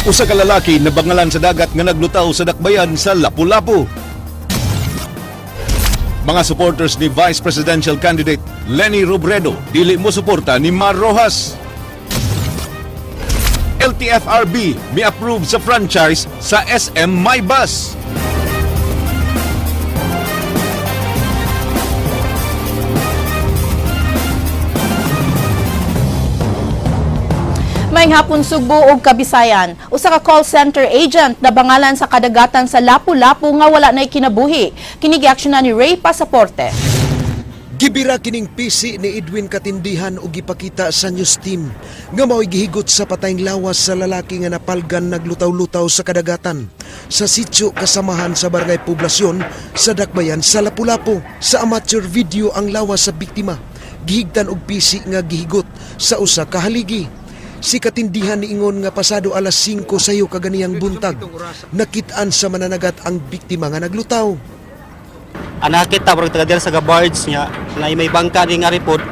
Usa ka lalaki na bangalan sa dagat nga naglutaw sa dakbayan sa Lapu-Lapu. Mga supporters ni Vice Presidential candidate Leni Robredo dili mo suporta ni Mar Rojas. LTFRB mi-approve sa franchise sa SM Maybus. Maayong hapon Sugbo ug Kabisayan. Usa ka call center agent na bangalan sa kadagatan sa Lapu-Lapu nga wala nay kinabuhi. Kini giaksyonan ni Ray Pasaporte. Gibira kining PC ni Edwin Katindihan ug gipakita sa news team nga mao'y gihigot sa patayng lawas sa lalaki nga napalgan naglutaw-lutaw sa kadagatan sa sitio kasamahan sa barangay Poblasyon sa dakbayan sa Lapu-Lapu. Sa amateur video ang lawas sa biktima, gihigtan og PC nga gihigot sa usa ka haligi. Si Katindihan niingon nga pasado alas 5 sayo kaganiyang buntag, nakitaan sa mananagat ang biktima nga naglutaw. Nakita barang taga sa guards niya na may bangka ni nga report.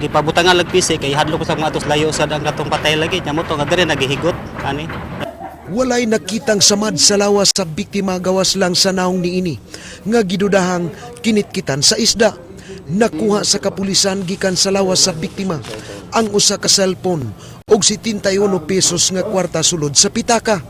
Di pabutangan lagpisi kay hadlo ko sa mga atos layo sa ang katong patay lagi nya mo to nga diri nagihigot ani. Walay nakitang samad sa lawas sa biktima gawas lang sa naong niini nga gidudahang kinitkitan sa isda. Nakuha sa kapulisan gikan sa lawas sa biktima ang usa ka cellphone og 71 pesos nga kwarta sulod sa pitaka.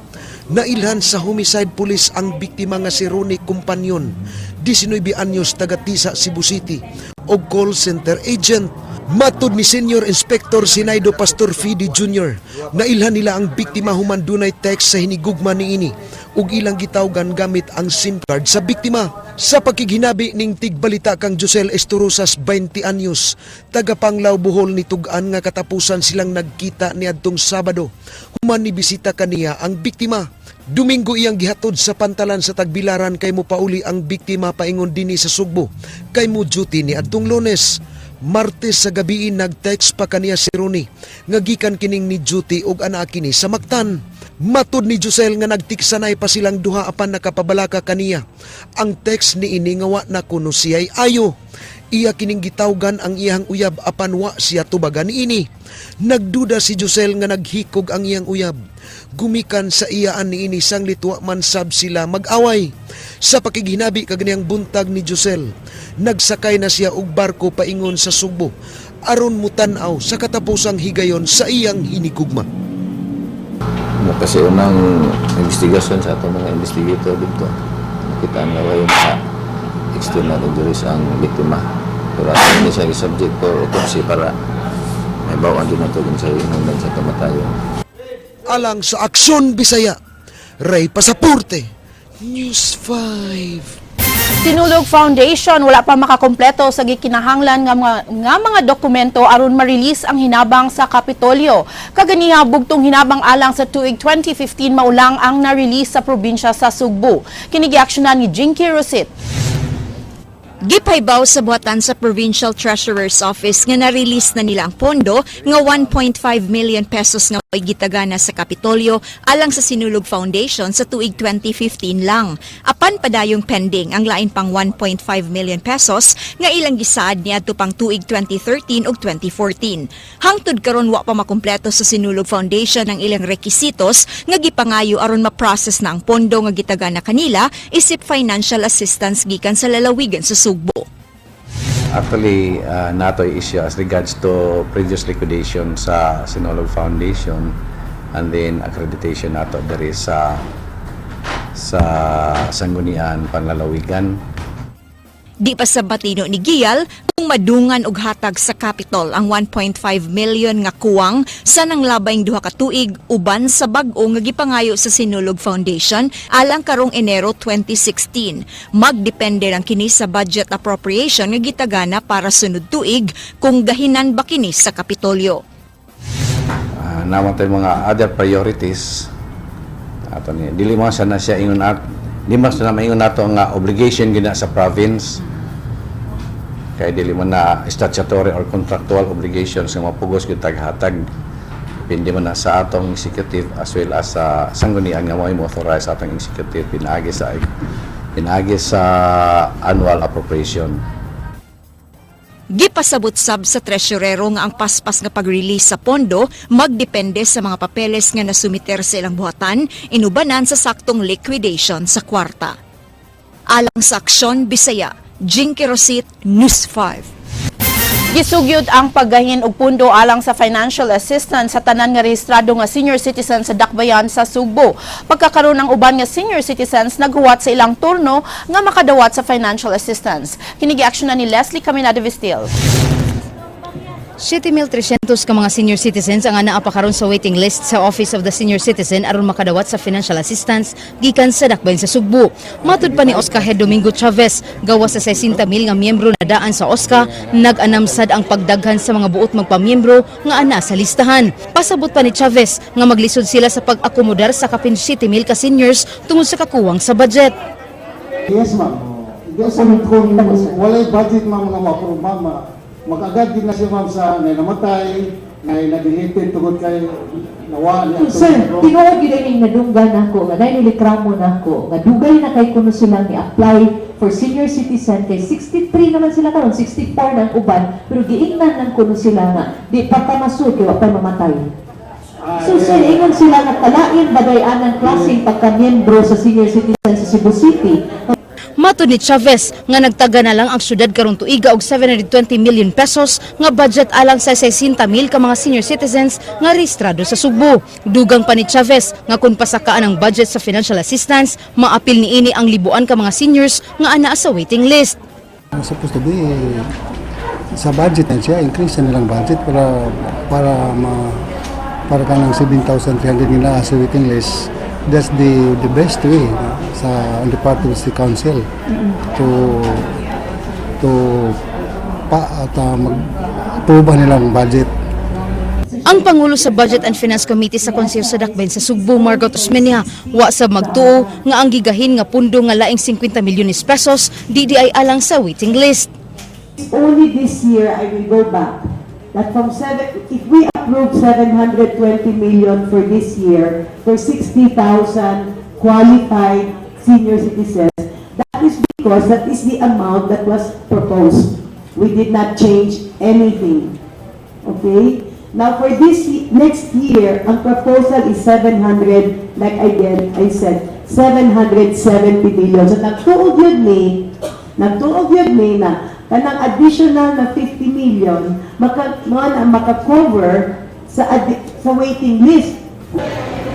Nailhan sa homicide police ang biktima nga si Ronnie Companyon, 19 anyos, taga Tisa, Cebu City, og call center agent. Matud ni Senior Inspector Sinaido Pastor Fidi Jr., nailhan nila ang biktima human dunay text sa hinigugma niini ug ilang gitawgan gamit ang SIM card sa biktima. Sa pagkiginabi ning tigbalita kang Josel Estorosas, 20 anyos, taga Panglao, Bohol, nitugan nga katapusan silang nagkita niadtong Sabado. Human ni bisita kaniya ang biktima. Domingo iyang gihatod sa pantalan sa Tagbilaran kay mo pauli ang biktima paingon dinhi sa Sugbo kay mo duty niadtong Lunes. Martes sa gabi nag-text pa kaniya si Ronnie nga gikan kining ni duty ug ana kini sa Mactan. Matud ni Josel nga nagtiksanay pa silang duha apan nakapabalaka kaniya. Ang text ni ini nga wa na kuno siya'y ayo. Iya kining gitawgan ang iyang uyab apan wa siya tubagan ini. Nagduda si Josel nga naghikog ang iyang uyab. Gumikan sa iyaan ni ini sang litwa man sab sila mag-away. Sa pakiginabi kaganiyang buntag ni Josel, nagsakay na siya og barko paingon sa Sugbo aron mutan-aw sa katapusang higayon sa iyang hinigugma. Kasi unang investigasyon sa atong mga investigator dito, nakita nga yung mga external injuries ang biktima. Pero hindi siya subject for autopsy para may bawaan din nato sa hinungdan sa kamatayon. Alang sa Aksyon Bisaya, Ray Pasaporte, News 5. Sinulog Foundation wala pa makakompleto sa gikinahanglan nga mga dokumento aron ma-release ang hinabang sa Kapitolyo. Kaganiha bugtong hinabang alang sa tuig 2015 maulang ang na-release sa probinsya sa Sugbo. Kini giaksyonan ni Jinky Rosit. Gipaybaw sa buhatan sa Provincial Treasurer's Office nga na-release na nila ang pondo nga 1.5 million pesos nga ay gitagana sa Kapitolyo alang sa Sinulog Foundation sa tuig 2015 lang. Apan padayong pending ang lain pang 1.5 million pesos nga ilang gisaad niadto pang tuig 2013 ug 2014. Hangtod karon wa pa makumpleto sa Sinulog Foundation ang ilang rekisitos nga gipangayo aron ma-process na ang pondo nga gitagana kanila isip financial assistance gikan sa lalawigan sa Sugbo. Actually, nato issue as regards to previous liquidation sa Sinulog Foundation and then accreditation nato dari sa Sanggunian Panlalawigan. Di pa sa batino ni Giyal kung madungan og hatag sa Capitol ang 1.5 million nga kuwang sa nanglabayng duha ka tuig uban sa bag-o nga gipangayo sa Sinulog Foundation alang karong Enero 2016. Magdepende lang kini sa budget appropriation nga gitagana para sunod tuig kung gahinan ba kini sa Kapitolyo. Naman tayo mga other priorities. Ato ni dili mo sana siya ingon at di mas na maingon nato nga obligation gina sa province kay dili man na statutory or contractual obligations nga mapugos gyud taghatag depende man na sa atong executive as well as sa sanggunian nga mo authorize atong executive pinaagi sa annual appropriation. Gipasabot sab sa treasurero nga ang paspas nga pag-release sa pondo magdepende sa mga papeles nga nasumiter sa ilang buhatan, inubanan sa saktong liquidation sa kwarta. Alang sa Aksyon Bisaya, Jinky Rosit, News 5. Gisugyod ang paggahin og pundo alang sa financial assistance sa tanan nga rehistrado nga senior citizens sa Dakbayan sa Sugbo. Pagkakaroon ng uban nga senior citizens naghuwat sa ilang turno nga makadawat sa financial assistance. Kini gi-aksyonan ni Leslie Caminada Vistil. 7,300 ka mga senior citizens ang anaa pa karon sa waiting list sa Office of the Senior Citizen aron makadawat sa financial assistance gikan sa Dakbayan sa Sugbo. Matud pa ni Oscar Head Domingo Chavez, gawas sa 60,000 nga miyembro na daan sa OSCA, nag-anamsad ang pagdaghan sa mga buot magpamiyembro nga ana sa listahan. Pasabot pa ni Chavez nga maglisod sila sa pag-akomodar sa kapin 7,000 ka seniors tungod sa kakuwang sa budget. Yes, ma'am. Yes, ma'am. Kung walay budget, ma'am, nga ma-approve, ma'am, mag-agad din na siya, ma'am, sa namatay, na-deleted, tugod kay nawa. Sir, tinuod yun yung nadunggan ako, nga nilikramo na ako, nga dugay na kay kuno silang i-apply for senior citizen, kay 63 naman sila karon, 64 ng uban, pero giingnan ng kuno sila nga, di pa kamasud, kaya pa mamatay. So, sir, ingon sila nga talain bagayan ng klaseng pagka-miyembro sa senior citizen sa Cebu City. Matud ni Chavez nga nagtaga na lang ang syudad karon tuiga og 720 million pesos nga budget alang sa 60,000 ka mga senior citizens nga rehistrado sa Sugbo. Dugang pa ni Chavez nga kung pasakaan ang budget sa financial assistance, maapil niini ang libuan ka mga seniors nga anaa sa waiting list. Supposed to be, sa budget na siya, increase na nilang budget para ka ng 7,300 nila sa waiting list. That's the best way sa on the part of the council to mag-approve nilang budget. Ang Pangulo sa Budget and Finance Committee sa Konseho sa Dakbayan sa Sugbo, Margot Osmeña, wa sa magtuo nga ang gigahin nga pundo nga laing 50 milyones pesos di ay alang sa waiting list. Only this year, I will go back. That if we approve 720 million for this year, for 60,000 qualified senior citizens, that is because that is the amount that was proposed. We did not change anything. Okay? Now for this next year, ang proposal is 700, like I said, 770 million. So nagtuog yun na kanang additional na 50 million maka-cover sa waiting list.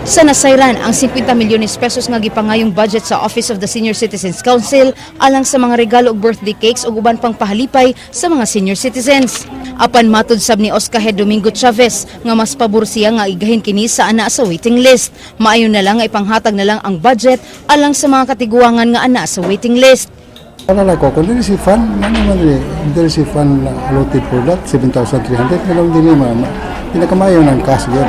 Sa nasayran ang 50 milyones pesos nga gipangayong budget sa Office of the Senior Citizens Council alang sa mga regalo ug birthday cakes ug uban pang pahalipay sa mga senior citizens. Apan matud sab ni Oscar Head Domingo Chavez nga mas pabor siya nga igahin kini sa ana sa waiting list. Maayo na lang nga ipanghatag na lang ang budget alang sa mga katiguangan nga ana sa waiting list. Para lang ko, kung there is a fund, there is a fund allotted for that, 7,300, meron din naman, pinakamayo ng cash yun.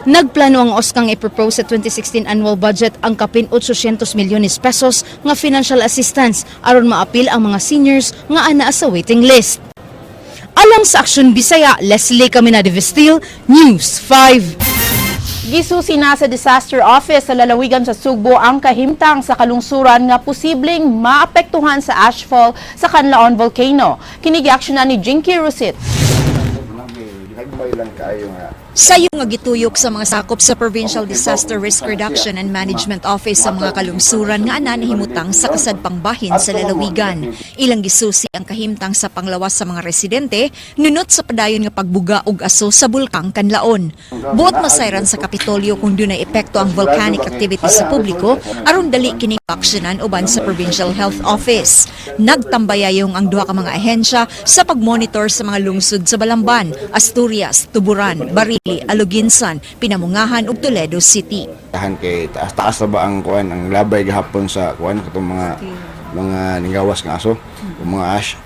Nagplano ang OSCA nga i-propose sa 2016 annual budget ang kapin 800 milyones pesos nga financial assistance aron maapil ang mga seniors nga anaa sa waiting list. Alang sa Aksyon Bisaya, Leslie Caminada Vistil, News 5. Gisusi na sa Disaster Office sa lalawigan sa Sugbo ang kahimtang sa kalungsuran nga posibleng maapektuhan sa ashfall sa Canlaon Volcano. Kini gi-aksyonan ni Jinky Rosit. Sayo nga gituyok sa mga sakop sa Provincial Disaster Risk Reduction and Management Office sa mga kalungsuran nga ana nahimutang sa kasadpang bahin sa lalawigan. Ilang gisusi ang kahimtang sa panglawas sa mga residente nunot sa padayon nga pagbuga og aso sa bulkang Canlaon. Buot masayran sa Kapitolyo kung dunay epekto ang volcanic activity sa publiko aron dali kining aksyonan uban sa Provincial Health Office. Nagtambayayong ang duha ka mga ahensya sa pagmonitor sa mga lungsod sa Balamban, Asturias, Tuburan, Baril, Aluginsan, Pinamungahan ug Toledo City. Tahan kay taas na ba ang kuan ang labay gahapon sa kuan katong mga ningawas nga aso, mga ash.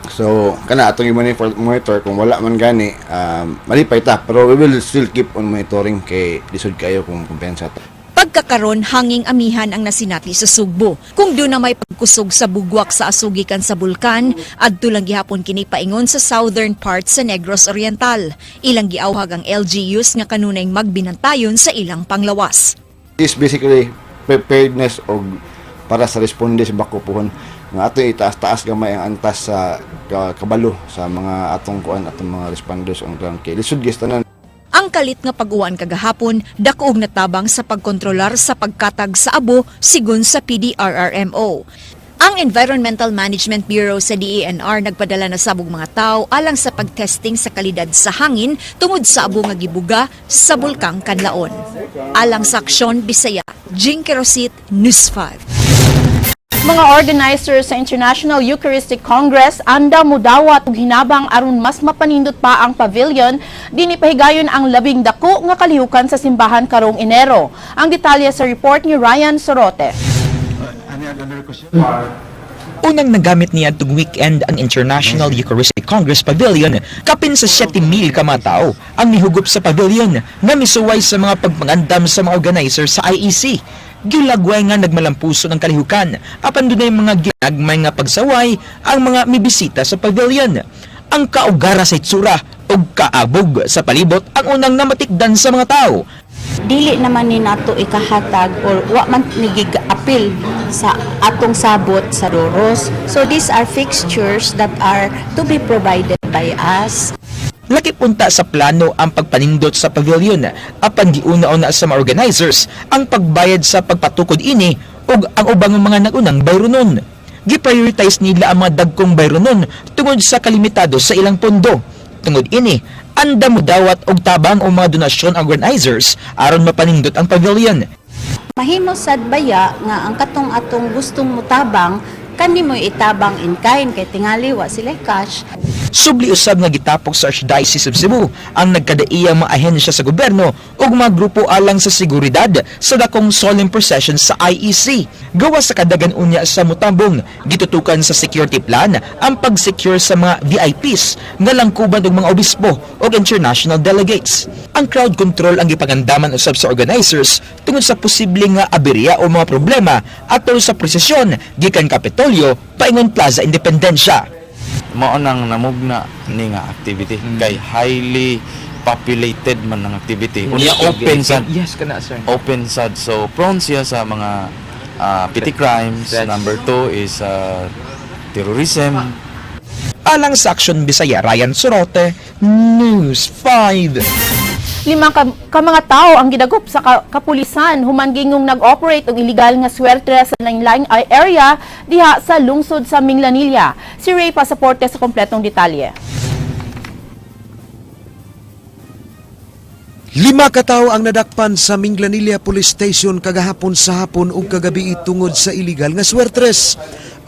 So kana atong monitor kung wala man gani malipay ta pero we will still keep on monitoring kay lisod kayo kung kumpensa ta. Pagkakaron hanging amihan ang nasinati sa Sugbo. Kung doon na may pagkusog sa bugwak sa asugikan sa bulkan, adto lang gihapon kini paingon sa southern part sa Negros Oriental. Ilang giawhag ang LGUs nga kanunay magbinantayon sa ilang panglawas. This basically preparedness og para sa responde sa bako pohon nga ato itaas-taas gamay ang antas sa kabalo sa mga atong mga responders ang kay lisod gis tanan. Ang kalit nga pag-uwan kagahapon, dakuog natabang sa pagkontrolar sa pagkatag sa abo sigon sa PDRRMO. Ang Environmental Management Bureau sa DENR nagpadala na sabog mga tao alang sa pagtesting sa kalidad sa hangin tungod sa abo nga gibuga sa Bulkang Kanlaon. Alang sa Aksyon Bisaya, Jing Kerosit, News 5. Mga organizers sa International Eucharistic Congress anda mudawat og hinabang aron mas mapanindot pa ang pavilion dinhi pahigayon ang labing dako nga kalihukan sa simbahan karong Enero. Ang detalye sa report ni Ryan Sorote. Unang nagamit niya itong weekend ang International Eucharistic Congress Pavilion, kapin sa 7,000 ka mga tao ang nihugup sa pavilion na misuway sa mga pagpangandam sa mga organizers sa IEC. Gilagway nga nagmalampuso ng kalihukan, apan dunay mga ginagmay nga pagsaway ang mga mibisita sa pavilion. Ang kaugara sa itsura o kaabog sa palibot ang unang namatikdan sa mga tao. Dili naman ni nato ikahatag or wa man nigig-apil sa atong sabot sa Doros. So these are fixtures that are to be provided by us. Laki punta sa plano ang pagpanindot sa pavilion, apan giuna-una sa mga organizers ang pagbayad sa pagpatukod ini ug ang ubang mga nagunang bayronon. Giprioritize nila ang mga dagkong bayronon tungod sa kalimitado sa ilang pondo. Tungod ini, anda mo dawat og tabang o mga donasyon ang organizers aron mapanindot ang pavilion. Mahimo sad baya nga ang katong atong gustong mutabang kani mo itabang in kind kay tingali wa sila cash. Subli usab nga gitapok sa Archdiocese of Cebu ang nagkadaiyang mga ahensya sa gobyerno ug mga grupo alang sa seguridad sa dakong solemn procession sa IEC. Gawa sa kadagan unya sa mutambong, gitutukan sa security plan ang pag-secure sa mga VIPs nga langkuban og mga obispo ug international delegates. Ang crowd control ang gipangandaman usab sa organizers tungod sa posibleng nga aberya o mga problema atol sa prosesyon gikan Kapitolyo paingon Plaza Independencia. Mao nang namugna ni nga activity kay highly populated man ang activity. Unya open sad. Yes kana sir. Open sad, so prone siya sa mga petty crimes. Number 2 is terrorism. Alang sa Aksyon Bisaya, Ryan Sorote, News 5. 5 ka mga tao ang gidagop sa kapulisan human gingong nag-operate og illegal nga swerte sa lain-laing area diha sa lungsod sa Minglanilla. Si Ray Pasaporte sa kompletong detalye. 5 ka tawo ang nadakpan sa Minglanilla Police Station kagahapon sa hapon ug kagabi tungod sa illegal nga swertres.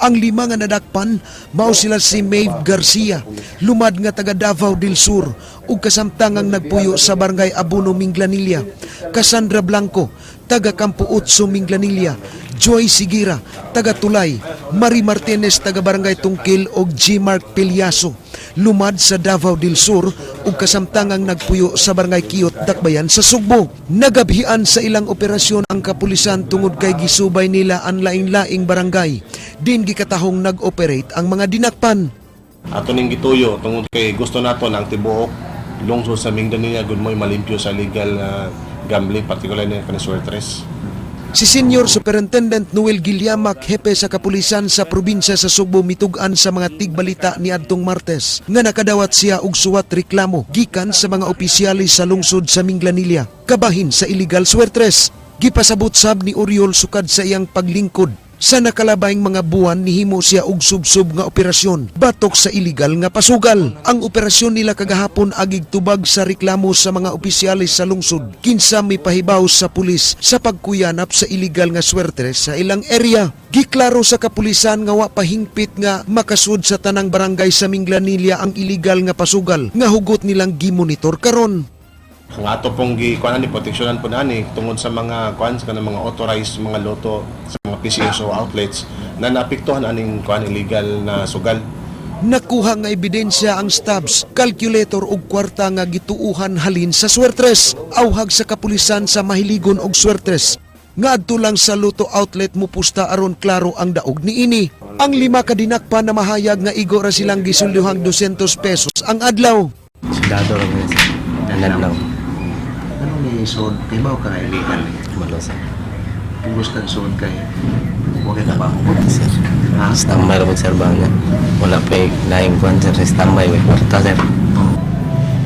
Ang 5 nga nadakpan mao sila si Maeve Garcia, lumad nga taga Davao del Sur ug kasamtangang nagpuyo sa barangay Abono, Minglanilla, Cassandra Blanco, taga Campo 8, Minglanilla, Joy Sigira, taga Tulay, Marie Martinez, taga barangay Tungkil ug G. Mark Pilyaso, lumad sa Davao del Sur ug kasamtangang nagpuyo sa barangay Kiyot, Dakbayan sa Sugbo. Nagabhian sa ilang operasyon ang kapulisan tungod kay gisubay nila ang laing-laing barangay. Din gikatahong nag-operate ang mga dinakpan. Ato ning gituyo tungod kay gusto nato ang tibuok lungsod sa Minglanilla gud moy malimpyo sa legal gambling, particular na kanang swertres. Si Senior Superintendent Noel Guilliamac, hepe sa kapulisan sa probinsya sa Sugbo, mitugan sa mga tigbalita ni adtong Martes nga nakadawat siya og suwat reklamo gikan sa mga opisyalis sa lungsod sa Minglanilla kabahin sa illegal swertres. Gipasabot sab ni Oriol sukad sa iyang paglingkod sa nakalabayng mga buwan nihimo siya og sub-sub nga operasyon batok sa illegal nga pasugal. Ang operasyon nila kagahapon agig tubag sa reklamo sa mga opisyalis sa lungsod kinsa may pahibaw sa pulis sa pagkuyanap sa illegal nga swertres sa ilang area. Giklaro sa kapulisan nga wa pahingpit nga makasud sa tanang barangay sa Minglanilla ang illegal nga pasugal nga hugot nilang gimonitor karon. Ang ato pong gikuan ni proteksyonan po nani tungod sa mga kuan sa mga authorized mga loto sa mga PCSO outlets na naapektuhan aning kuan illegal na sugal. Nakuha nga ebidensya ang stabs, calculator ug kwarta nga gituuhan halin sa swertres. Awhag sa kapulisan sa mahiligon og swertres. Nga adto lang sa loto outlet mupusta aron klaro ang daog niini. Ang 5 ka dinakpa na mahayag nga igo ra silang gisulyohang 200 pesos ang adlaw. Sigado ra mo ang adlaw. Ano ni sod kay mao ka illegal? Malosa. Pugos kang sod kay wa kay trabaho. Standby lang sir ba niya? Wala pa laing kuan sir, standby may kwarta sir.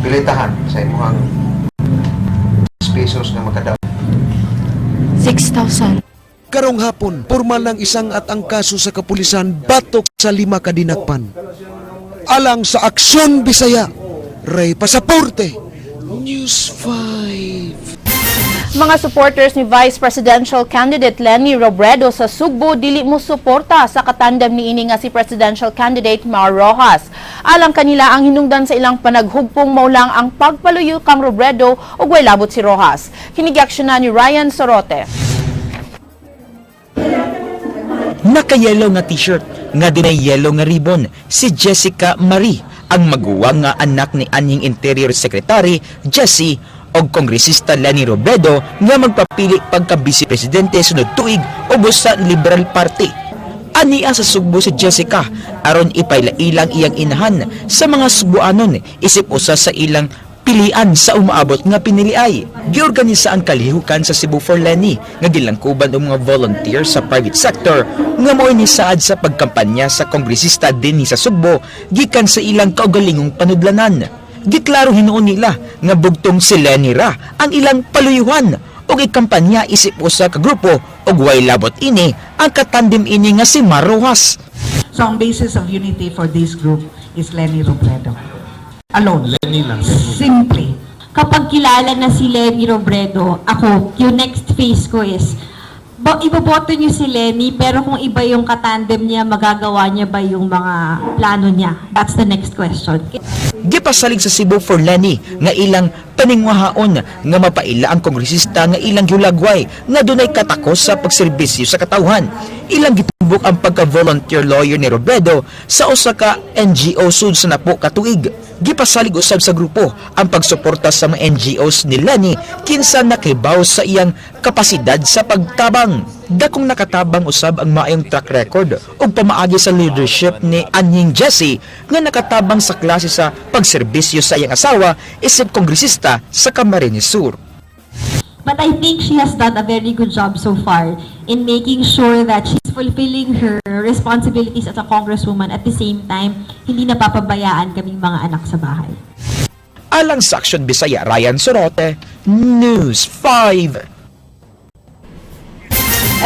Pilitahan sa imuhang pesos na makadaw. 6,000. Karong hapon, pormal ng isang at ang kaso sa kapulisan batok sa 5 kadinakpan. Alang sa Aksyon Bisaya, Ray Pasaporte, News 5. Mga supporters ni Vice Presidential Candidate Leni Robredo sa Sugbo dili mo suporta sa katandem niini nga si Presidential Candidate Mar Rojas. Alang kanila ang hinungdan sa ilang panaghugpong maulang ang pagpaluyo kang Robredo ug way labot si Rojas. Kinigiaksyonan ni Ryan Sorote. Naka-yellow nga t-shirt nga dinay yellow nga ribbon si Jessica Marie, ang maguwang nga anak ni anying Interior Secretary Jessie og Kongresista Leni Robredo nga magpapili pagka Vice Presidente sunod tuig ubos sa Liberal Party. Ania sa Sugbo si Jessica aron ipailailang iyang inahan sa mga Sugboanon isip usa sa ilang pilian sa umaabot nga piniliay. Giorganisa ang kalihukan sa Cebu for Leni nga gilangkuban og mga volunteer sa private sector nga mo'y nisaad sa pagkampanya sa kongresista dinhi sa Sugbo gikan sa ilang kaugalingong panudlanan. Giklaro hinuon nila nga bugtong si Leni ra ang ilang paluyuhan ug ikampanya isip usa ka grupo ug way labot ini ang katandem ini nga si Mar Rojas. So ang basis of unity for this group is Leni Robredo. Alone. Leni lang. Simply. Kapag kilala na si Leni Robredo, ako, yung next phase ko is, iboboto niyo si Leni, pero kung iba yung katandem niya, magagawa niya ba yung mga plano niya? That's the next question. Gipasalig sa Cebu for Leni nga ilang paningwahaon nga mapaila ang kongresista nga ilang hulagway nga dunay katakos sa pagserbisyo sa katawhan. Ilang gitubok ang pagka-volunteer lawyer ni Robredo sa usa ka NGO sud sa napo ka tuig. Gipasalig usab sa grupo ang pagsuporta sa mga NGOs ni Leni kinsa nakibaw sa iyang kapasidad sa pagtabang. Dakong nakatabang usab ang maayong track record ug pamaagi sa leadership ni anying Jessie nga nakatabang sa klase sa pagserbisyo sa iyang asawa isip kongresista sa Camarines Sur. But I think she has done a very good job so far in making sure that she's fulfilling her responsibilities as a congresswoman at the same time, hindi napapabayaan kaming mga anak sa bahay. Alang sa Aksyon Bisaya, Ryan Sorote, News 5.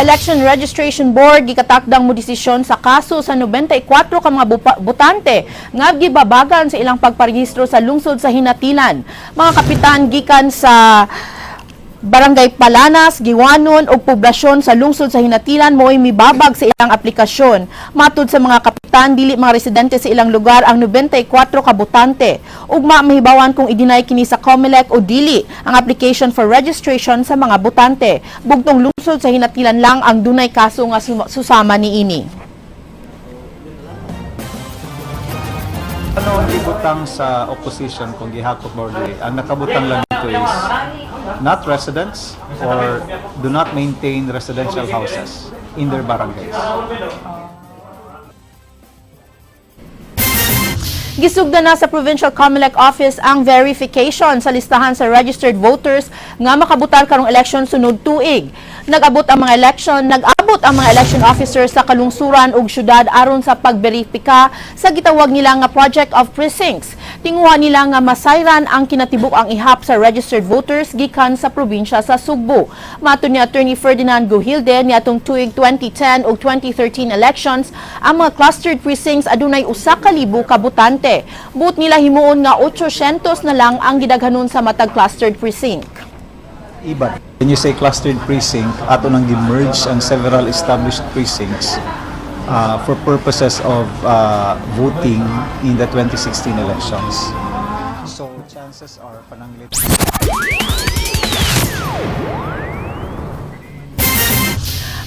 Election Registration Board gikatakdang mo desisyon sa kaso sa 94 ka mga botante nga gibabagan sa ilang pagparehistro sa lungsod sa Hinatilan. Mga kapitan gikan sa Barangay Palanas, Giwanon ug poblasyon sa lungsod sa Hinatilan mo'y mibabag sa ilang aplikasyon. Matud sa mga kapitan, dili mga residente sa ilang lugar ang 94 ka botante. Ugma mahibawan kung idinay kini sa COMELEC o dili ang application for registration sa mga botante. Bugtong lungsod sa Hinatilan lang ang dunay kaso nga susama niini. Ano ang ibutang sa opposition kung gihakot board ang nakabutang lang dito is not residents or do not maintain residential houses in their barangays. Gisugda na sa Provincial COMELEC Office ang verification sa listahan sa registered voters nga makabutar karong election sunod tuig. Nag-abot ang mga election officers sa kalungsuran ug syudad aron sa pagberipika sa gitawag nila nga Project of Precincts. Tinguha nila nga masayran ang kinatibuk ang ihap sa registered voters gikan sa probinsya sa Sugbo. Matud ni Attorney Ferdinand Gohilde niadtong tuig 2010 ug 2013 elections, ang mga clustered precincts adunay 1,000 ka botante. Buot nila himuon nga 800 na lang ang gidaghanon sa matag clustered precinct. Iba. When you say clustered precinct, ato nang gi-merge ang several established precincts for purposes of voting in the 2016 elections. So chances are pananglit.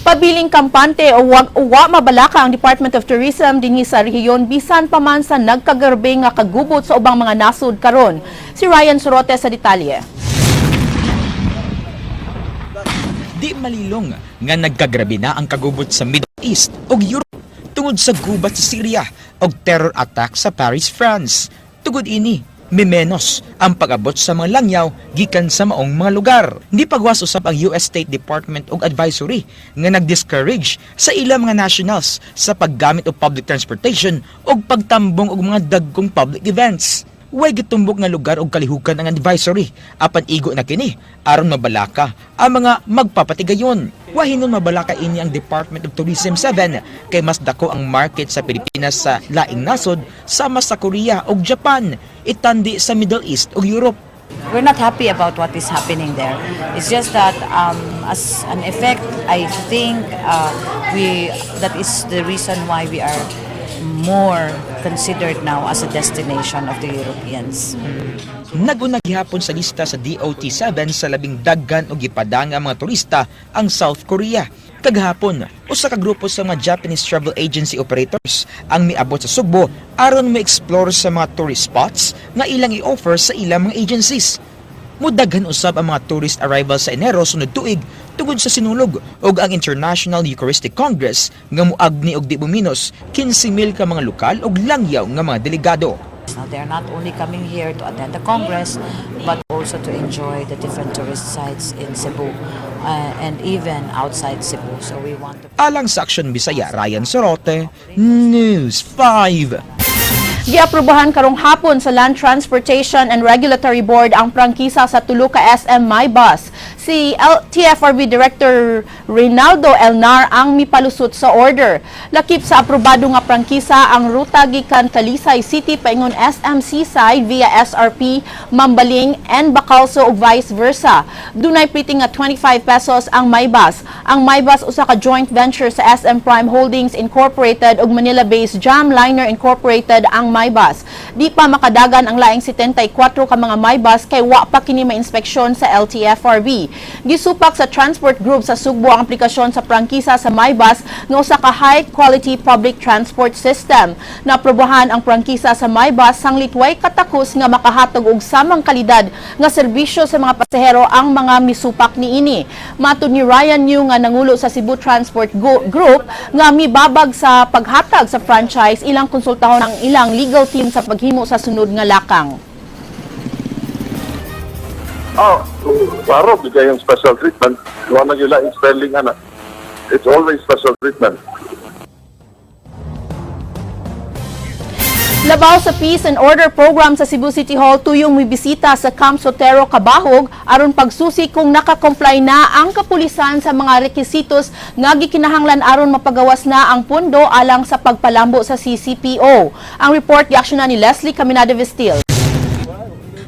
Pabiling kampante o wa mabalaka ang Department of Tourism dinhi sa rehiyon bisan pa man sa nagkagarbe nga kagubot sa ubang mga nasud karon. Si Ryan Sorote sa detalye. Di malilong nga nagkagrabe na ang kagubot sa Middle East o Europe tungod sa gubat sa Syria o terror attack sa Paris, France. Tugod ini, mimenos ang pag-abot sa mga langyaw gikan sa maong mga lugar. Hindi pagwas usab ang US State Department og advisory nga nag-discourage sa ilang mga nationals sa paggamit og public transportation og pagtambong og mga dagkong public events. Way gitumbok nga lugar og kalihukan ang advisory apan igo na kini aron mabalaka ang mga magpapatigayon. Wahinon mabalaka ini ang Department of Tourism 7 kay mas dako ang market sa Pilipinas sa laing nasod sama sa Korea ug Japan, itandi sa Middle East ug Europe. We're not happy about what is happening there. It's just that as an effect, I think that is the reason why we are more considered now as a destination of the Europeans. Naguna gihapon sa lista sa DOT-7 sa labing daghan o gipadanga mga turista ang South Korea. Kagahapon, usa ka grupo sa mga Japanese travel agency operators ang miabot sa Sugbo aron ma-explore sa mga tourist spots nga ilang i-offer sa ilang mga agencies. Mudaghan usab ang mga tourist arrivals sa Enero sunod tuig tungod sa sinulog ug ang International Eucharistic Congress nga muagni og di buminos 15,000 ka mga lokal ug langyaw nga mga delegado. Now, they are not only coming here to attend the Congress, but also to enjoy the different tourist sites in Cebu and even outside Cebu. So we want to... Alang sa Aksyon Bisaya, Ryan Sorote, News 5. Giaprubahan karong hapon sa Land Transportation and Regulatory Board ang prangkisa sa tulo ka SM MyBus. Si TFRB Director Reynaldo Elnar ang mipalusot sa order. Lakip sa aprobado nga prangkisa ang ruta gikan Talisay City paingon SM Seaside via SRP, Mambaling and Bacalso ug vice versa. Dunay pretty nga 25 pesos ang MyBus. Ang MyBus usa ka joint venture sa SM Prime Holdings Incorporated ug Manila-based Jamliner Incorporated ang MyBus. Di pa makadagan ang laing 74 ka mga MyBus kay wa pa kini ma-inspeksyon sa LTFRB. Gisupak sa Transport Group sa Sugbo ang aplikasyon sa prangkisa sa MyBus nga usa ka high-quality public transport system. Naprobahan ang prangkisa sa MyBus sanglit way katakos nga makahatag og samang kalidad nga serbisyo sa mga pasahero ang mga misupak niini. Matud ni Ryan New nga nangulo sa Cebu Transport Group nga mibabag sa paghatag sa franchise ilang konsultahon ang ilang legal team sa paghimo sa sunod nga lakang. Klaro, bigay yung special treatment. Iwan na nila yung spelling, anak. It's always special treatment. Labaw sa Peace and Order Program sa Cebu City Hall tuyong may bisita sa Camp Sotero, Cabahog aron pagsusi kung nakakomply na ang kapulisan sa mga rekisitos nga gikinahanglan aron mapagawas na ang pondo alang sa pagpalambo sa CCPO. Ang report giaksyonan ni Leslie Caminada Vestil.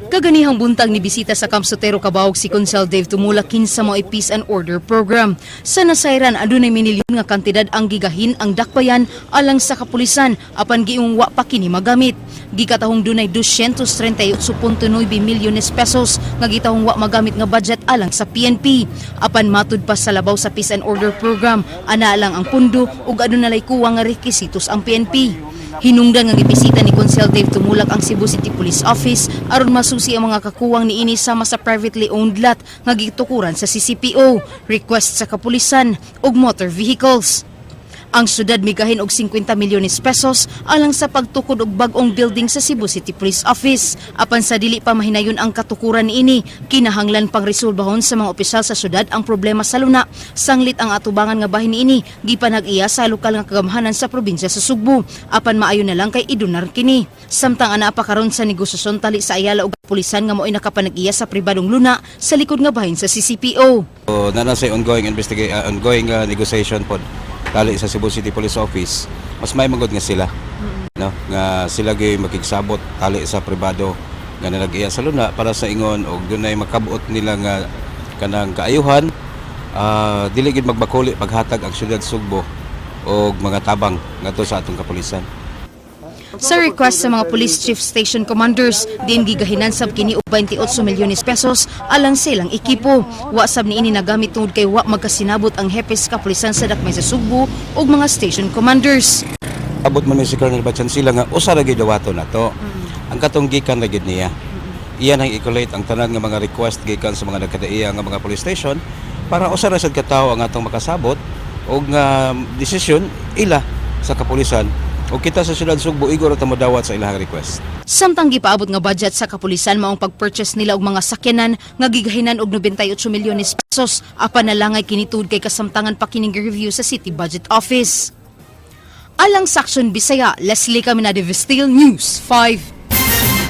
Kaganihang buntag ni bisita sa Camp Sotero, Cabahog si Consel Dave Tumulak kinsa mao Peace and Order Program. Sa nasayran adunay minilyon nga kantidad ang gigahin ang dakbayan alang sa kapulisan apan giung wa pa kini magamit. Gikatahong dunay 238.9 milyones pesos nga gitahong wa magamit nga budget alang sa PNP. Apan matud pa sa labaw sa Peace and Order Program, ana lang ang pundo ug adunay kuwang nga rekisitos ang PNP. Hinungdan nga gibisita ni Consel Dave Tumulak ang Cebu City Police Office aron masusi ang mga kakuwang niini sama sa privately owned lot nga gitukuran sa CCPO, request sa kapulisan ug motor vehicles. Ang syudad migahin og 50 milyones pesos alang sa pagtukod og bag-ong building sa Cebu City Police Office. Apan sa dili pa mahinayon ang katukuran niini, kinahanglan pang resolbahon sa mga opisyal sa syudad ang problema sa luna. Sanglit ang atubangan nga bahin niini, gipanag-iya sa lokal nga kagamhanan sa probinsya sa Sugbo. Apan maayo na lang kay idunar kini. Samtang ana pa karon sa negosasyon tali sa Ayala ug pulisan nga mo'y nakapanag-iya sa pribadong luna sa likod nga bahin sa CCPO. Na say ongoing negotiation pod tali sa Cebu City Police Office, mas may magod nga sila, no, nga sila gyud makigsabot tali sa pribado nga nag-iya sa luna para sa ingon og dunay makabuot nila nga kanang kaayuhan, dili gid magbakuli paghatag ang syudad Sugbo og mga tabang ngadto sa atong kapulisan. Sa request sa mga police chief station commanders, din gigahinan sab kini og 28 milyones pesos alang silang ekipo. Wa sab niini nagamit tungod kay wa magkasinabot ang hepes kapulisan sa dakmay sa Sugbo ug mga station commanders. Abot man ni si Colonel Batchan sila nga usa ra gyud dawato nato. Ang katong gikan ra gyud niya. Iyan ang i-collate ang tanan nga mga request gikan sa mga nagkadaiya nga mga police station para usa ra sad ka tawo ang atong makasabot og nga desisyon ila sa kapulisan O kita sa syudad Sugbo, igor at madawat sa ilahang request. Samtang gipaabot nga budget sa kapulisan maong pag-purchase nila og mga sakyanan nga gigahinan og 98 milyones pesos apan nalangay kinitud kay kasamtangan pa kining review sa City Budget Office. Alang sa Aksyon Bisaya, Leslie Caminade, Steel News 5.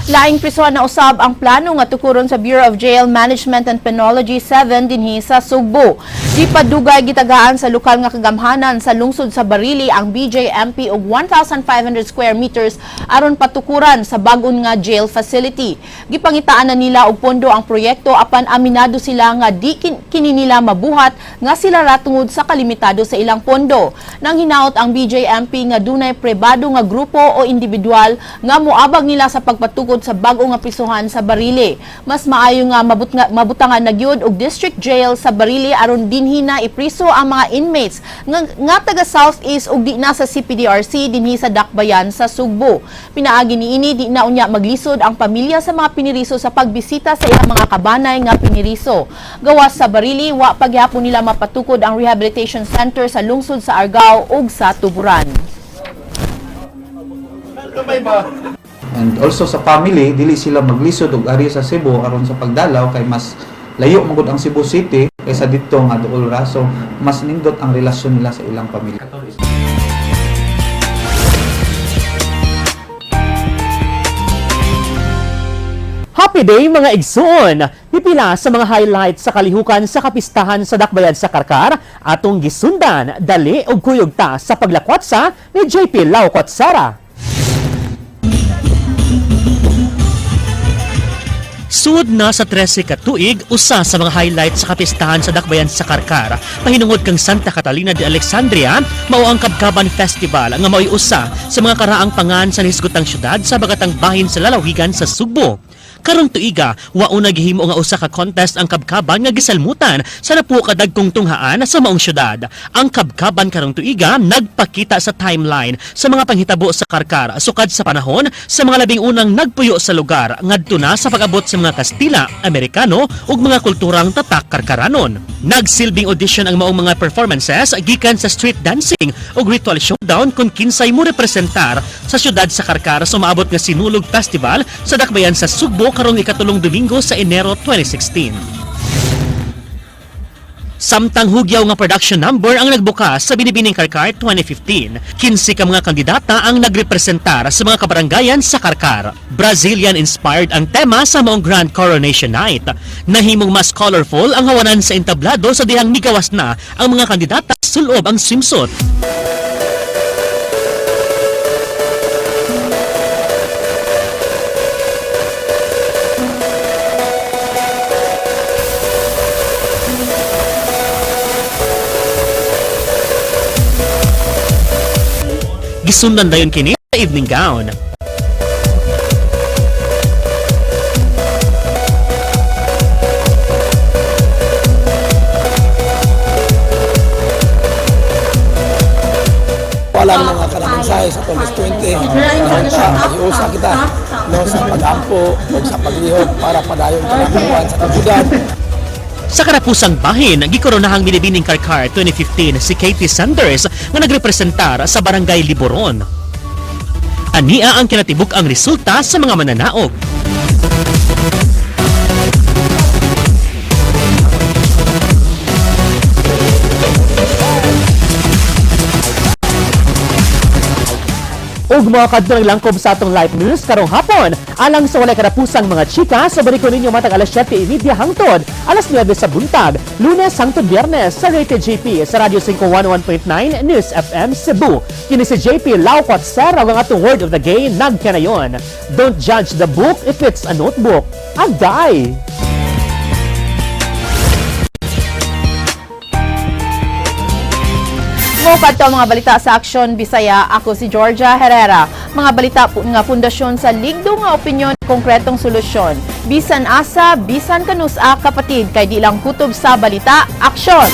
Laing prisuhan na usab ang plano nga tukuron sa Bureau of Jail Management and Penology 7 dinhi sa Sugbo. Di pa dugay gitagaan sa lokal nga kagamhanan sa lungsod sa Barili ang BJMP og 1,500 square meters aron patukuran sa bag-on nga jail facility. Gipangitaan na nila og pondo ang proyekto apan aminado sila nga di kini nila mabuhat nga sila ratungod sa kalimitado sa ilang pondo. Nang hinaot ang BJMP nga dunay pribado nga grupo o individual nga moabag nila sa pagpatukod sa bag-o nga prisuhan sa Barili. Mas maayo nga mabutangan na gyud og district jail sa Barili aron dinhi na ipriso ang mga inmates nga taga Southeast ug di na sa CPDRC dinhi sa Dakbayan sa Sugbo. Pinaagi niini di na unya maglisod ang pamilya sa mga piniriso sa pagbisita sa ilang mga kabanay nga piniriso. Gawas sa Barili, wa pagyapon nila mapatukod ang rehabilitation center sa lungsod sa Argao ug sa Tuburan. And also sa family, dili sila maglisod og ari sa Cebu aron sa pagdalaw kay mas layo magud ang Cebu City kaysa dito nga duol ra, so mas nindot ang relasyon nila sa ilang pamilya. Happy Day mga igsoon! Pipila sa mga highlights sa kalihukan sa kapistahan sa Dakbayan sa Karkar atong gisundan dali og kuyog ta sa paglakwat sa ni JP Lau Kotsara. Suod na sa 13 ka tuig, usa sa mga highlights sa kapistahan sa Dakbayan sa Karkar. Pahinungod kang Santa Catalina de Alexandria, mao ang Kabkaban Festival nga mao'y usa sa mga karaang pangan sa nisgotang syudad sa bagatang bahin sa lalawigan sa Sugbo. Karong tuiga, wauna gihimo nga usa ka contest ang Kabkaban nga gisalmutan sa napuo ka dagkong tunghaan sa maong syudad. Ang Kabkaban karong tuiga nagpakita sa timeline sa mga panghitabo sa Karkar sukad sa panahon sa mga labing unang nagpuyo sa lugar ngadto na sa pag-abot sa mga Kastila, Amerikano ug mga kulturang tatak Karkaranon. Nagsilbing audition ang maong mga performances gikan sa street dancing ug ritual showdown kung kinsay mo representar sa syudad sa Karkar sa maabot nga Sinulog Festival sa Dakbayan sa Sugbo karong ikatulong Domingo sa Enero 2016. Samtang hugyaw nga production number ang nagbukas sa Binibining Karkar 2015. 15 ka mga kandidata ang nagrepresentar sa mga kabarangayan sa Karkar. Brazilian-inspired ang tema sa maong Grand Coronation Night. Nahimong mas colorful ang hawanan sa entablado sa dihang migawas na ang mga kandidata sulob ang swimsuit. Gisundan dayon kini sa evening gown. Wala mga kanang-ensayo sa 2020. Nag-iusa kita sa pag-ampo o sa paglihok para padayon kanang sa kabudan. Sa karapusang bahin, gikoronahang Binibining Karkar 2015 si Katie Sanders nga nagrepresentar sa Barangay Liboron. Ania ang kinatibuk ang resulta sa mga mananaog. Ug mga kadtong langkob sa atong live news karong hapon, alang sa walay karapusang mga chika, sa balik ko ninyo matag alas 7:30 hangtod alas 9 sa buntag, Lunes hangtod Biyernes sa Rated JP sa Radio 511.9 News FM Cebu. Kini si JP Lau Kotsara ang atong word of the day nagkanayon. Don't judge the book if it's a notebook. Agay! Mukad to mga balita sa Aksyon Bisaya, ako si Georgia Herrera. Mga balita nga pundasyon sa ligdo nga opinyon, konkretong solusyon. Bisan asa, bisan kanusa kapatid, kay di lang kutob sa balita, aksyon!